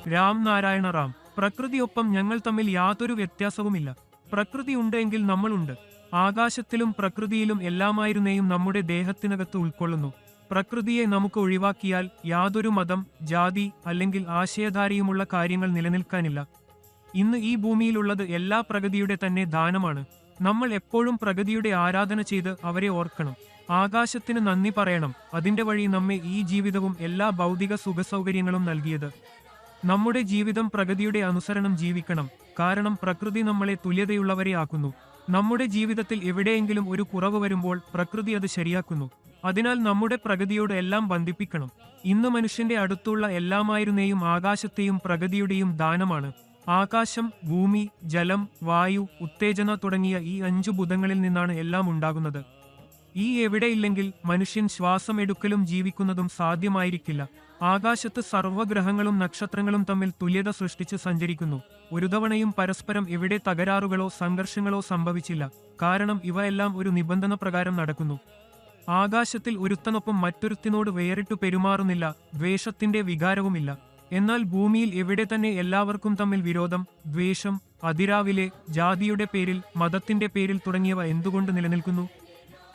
രാം നാരായണ റാം. പ്രകൃതിയൊപ്പം ഞങ്ങൾ തമ്മിൽ യാതൊരു വ്യത്യാസവുമില്ല. പ്രകൃതി ഉണ്ട് എങ്കിൽ നമ്മളുണ്ട്. ആകാശത്തിലും പ്രകൃതിയിലും എല്ലാമായിരുന്നെയും നമ്മുടെ ദേഹത്തിനകത്ത് ഉൾക്കൊള്ളുന്നു. പ്രകൃതിയെ നമുക്ക് ഒഴിവാക്കിയാൽ യാതൊരു മതം, ജാതി അല്ലെങ്കിൽ ആശയധാരയുമുള്ള കാര്യങ്ങൾ നിലനിൽക്കാനില്ല. ഇന്ന് ഈ ഭൂമിയിലുള്ളത് എല്ലാ പ്രകൃതിയുടെ തന്നെ ദാനമാണ്. നമ്മൾ എപ്പോഴും പ്രകൃതിയുടെ ആരാധന ചെയ്ത് അവരെ ഓർക്കണം. ആകാശത്തിന് നന്ദി പറയണം. അതിന്റെ വഴി നമ്മെ ഈ ജീവിതവും എല്ലാ ഭൗതിക സുഖസൗകര്യങ്ങളും നൽകിയത്. നമ്മുടെ ജീവിതം പ്രകൃതിയുടെ അനുസരണം ജീവിക്കണം. കാരണം പ്രകൃതി നമ്മളെ തുല്യതയുള്ളവരെ ആക്കുന്നു. നമ്മുടെ ജീവിതത്തിൽ എവിടെയെങ്കിലും ഒരു കുറവ് വരുമ്പോൾ പ്രകൃതി അത് ശരിയാക്കുന്നു. അതിനാൽ നമ്മുടെ പ്രകൃതിയോട് എല്ലാം ബന്ധിപ്പിക്കണം. ഇന്ന് മനുഷ്യന്റെ അടുത്തുള്ള എല്ലാമായിരുന്നെയും ആകാശത്തെയും പ്രകൃതിയുടെയും ദാനമാണ്. ആകാശം, ഭൂമി, ജലം, വായു, ഉത്തേജന തുടങ്ങിയ ഈ 5 ഭൂതങ്ങളിൽ നിന്നാണ് എല്ലാം ഉണ്ടാകുന്നത്. ഈ എവിടെയില്ലെങ്കിൽ മനുഷ്യൻ ശ്വാസം എടുക്കലും ജീവിക്കുന്നതും സാധ്യമായിരിക്കില്ല. ആകാശത്ത് സർവ്വഗ്രഹങ്ങളും നക്ഷത്രങ്ങളും തമ്മിൽ തുല്യത സൃഷ്ടിച്ച് സഞ്ചരിക്കുന്നു. ഒരു തവണയും പരസ്പരം എവിടെ തകരാറുകളോ സംഘർഷങ്ങളോ സംഭവിച്ചില്ല. കാരണം ഇവയെല്ലാം ഒരു നിബന്ധന പ്രകാരം നടക്കുന്നു. ആകാശത്തിൽ ഒരുത്തനൊപ്പം മറ്റൊരുത്തിനോട് വേറിട്ടു പെരുമാറുന്നില്ല. ദ്വേഷത്തിന്റെ വികാരവുമില്ല. എന്നാൽ ഭൂമിയിൽ എവിടെ തന്നെ എല്ലാവർക്കും തമ്മിൽ വിരോധം, ദ്വേഷം, അതിരാവിലെ, ജാതിയുടെ പേരിൽ, മതത്തിന്റെ പേരിൽ തുടങ്ങിയവ എന്തുകൊണ്ട് നിലനിൽക്കുന്നു?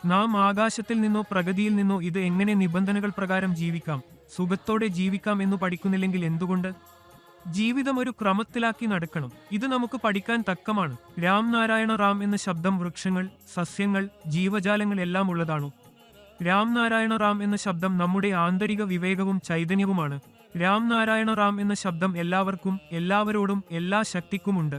നാം ആകാശത്തിൽ നിന്നോ പ്രകൃതിയിൽ നിന്നോ ഇത് എങ്ങനെ നിബന്ധനകൾ പ്രകാരം ജീവിക്കാം, സുഖത്തോടെ ജീവിക്കാം എന്നു പഠിക്കുന്നില്ലെങ്കിൽ എന്തുകൊണ്ട്? ജീവിതം ഒരു ക്രമത്തിലാക്കി നടക്കണം. ഇത് നമുക്ക് പഠിക്കാൻ തക്കമാണ്. രാം നാരായണ റാം എന്ന ശബ്ദം വൃക്ഷങ്ങൾ, സസ്യങ്ങൾ, ജീവജാലങ്ങൾ എല്ലാം ഉള്ളതാണു. രാം നാരായണ റാം എന്ന ശബ്ദം നമ്മുടെ ആന്തരിക വിവേകവും ചൈതന്യവുമാണ്. രാം നാരായണ റാം എന്ന ശബ്ദം എല്ലാവർക്കും, എല്ലാവരോടും, എല്ലാ ശക്തിക്കുമുണ്ട്.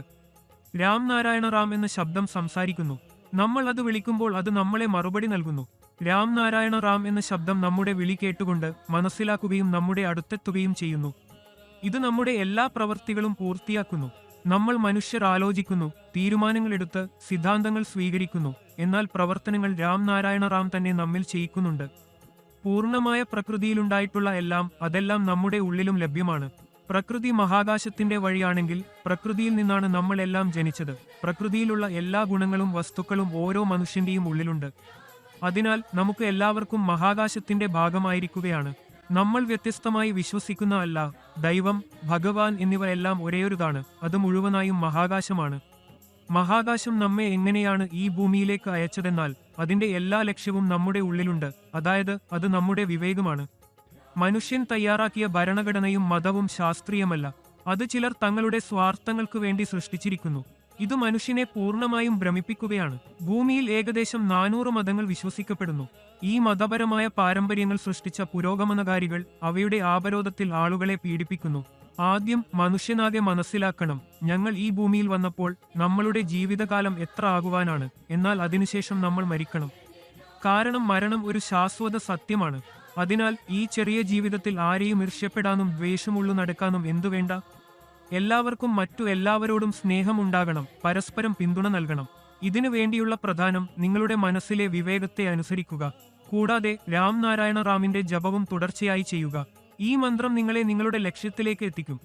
രാം നാരായണ റാം എന്ന ശബ്ദം സംസാരിക്കുന്നു. നമ്മൾ അത് വിളിക്കുമ്പോൾ അത് നമ്മളെ മറുപടി നൽകുന്നു. രാം നാരായണ റാം എന്ന ശബ്ദം നമ്മുടെ വിളി കേട്ടുകൊണ്ട് മനസ്സിലാക്കുകയും നമ്മുടെ അടുത്തെത്തുകയും ചെയ്യുന്നു. ഇത് നമ്മുടെ എല്ലാ പ്രവൃത്തികളും പൂർത്തിയാക്കുന്നു. നമ്മൾ മനുഷ്യർ ആലോചിക്കുന്നു, തീരുമാനങ്ങളെടുത്ത്, സിദ്ധാന്തങ്ങൾ സ്വീകരിക്കുന്നു. എന്നാൽ പ്രവർത്തനങ്ങൾ രാം നാരായണ റാം തന്നെ നമ്മിൽ ചെയ്യിക്കുന്നുണ്ട്. പൂർണ്ണമായ പ്രകൃതിയിലുണ്ടായിട്ടുള്ള അതെല്ലാം നമ്മുടെ ഉള്ളിലും ലഭ്യമാണ്. പ്രകൃതി മഹാകാശത്തിന്റെ വഴിയാണെങ്കിൽ പ്രകൃതിയിൽ നിന്നാണ് നമ്മളെല്ലാം ജനിച്ചത്. പ്രകൃതിയിലുള്ള എല്ലാ ഗുണങ്ങളും വസ്തുക്കളും ഓരോ മനുഷ്യന്റെയും ഉള്ളിലുണ്ട്. അതിനാൽ നമുക്ക് എല്ലാവർക്കും മഹാകാശത്തിന്റെ ഭാഗമായിരിക്കുകയാണ്. നമ്മൾ വ്യത്യസ്തമായി വിശ്വസിക്കുന്ന അല്ലാഹ്, ദൈവം, ഭഗവാൻ എന്നിവ എല്ലാം ഒരേയൊരുതാണ്. അത് മുഴുവനായും മഹാകാശമാണ്. മഹാകാശം നമ്മെ എങ്ങനെയാണ് ഈ ഭൂമിയിലേക്ക് അയച്ചതെന്നാൽ അതിന്റെ എല്ലാ ലക്ഷ്യവും നമ്മുടെ ഉള്ളിലുണ്ട്. അതായത് അത് നമ്മുടെ വിവേകമാണ്. മനുഷ്യൻ തയ്യാറാക്കിയ ഭരണഘടനയും മതവും ശാസ്ത്രീയമല്ല. അത് ചിലർ തങ്ങളുടെ സ്വാർത്ഥങ്ങൾക്ക് വേണ്ടി സൃഷ്ടിച്ചിരിക്കുന്നു. ഇത് മനുഷ്യനെ പൂർണ്ണമായും ഭ്രമിപ്പിക്കുകയാണ്. ഭൂമിയിൽ ഏകദേശം 400 മതങ്ങൾ വിശ്വസിക്കപ്പെടുന്നു. ഈ മതപരമായ പാരമ്പര്യങ്ങൾ സൃഷ്ടിച്ച പുരോഗമനകാരികൾ അവയുടെ ആപരോധത്തിൽ ആളുകളെ പീഡിപ്പിക്കുന്നു. ആദ്യം മനുഷ്യനാകെ മനസ്സിലാക്കണം, ഞങ്ങൾ ഈ ഭൂമിയിൽ വന്നപ്പോൾ നമ്മളുടെ ജീവിതകാലം എത്ര ആകുവാനാണ്, എന്നാൽ അതിനുശേഷം നമ്മൾ മരിക്കണം. കാരണം മരണം ഒരു ശാശ്വത സത്യമാണ്. അതിനാൽ ഈ ചെറിയ ജീവിതത്തിൽ ആരെയും ഈർഷ്യപ്പെടാനും ദ്വേഷമുള്ളു നടക്കാനും എന്തുവേണ്ട? എല്ലാവർക്കും മറ്റു എല്ലാവരോടും സ്നേഹമുണ്ടാകണം, പരസ്പരം പിന്തുണ നൽകണം. ഇതിനു വേണ്ടിയുള്ള പ്രധാനം നിങ്ങളുടെ മനസ്സിലെ വിവേകത്തെ അനുസരിക്കുക. കൂടാതെ രാം നാരായണ റാമിന്റെ ജപവും തുടർച്ചയായി ചെയ്യുക. ഈ മന്ത്രം നിങ്ങളെ നിങ്ങളുടെ ലക്ഷ്യത്തിലേക്ക് എത്തിക്കും.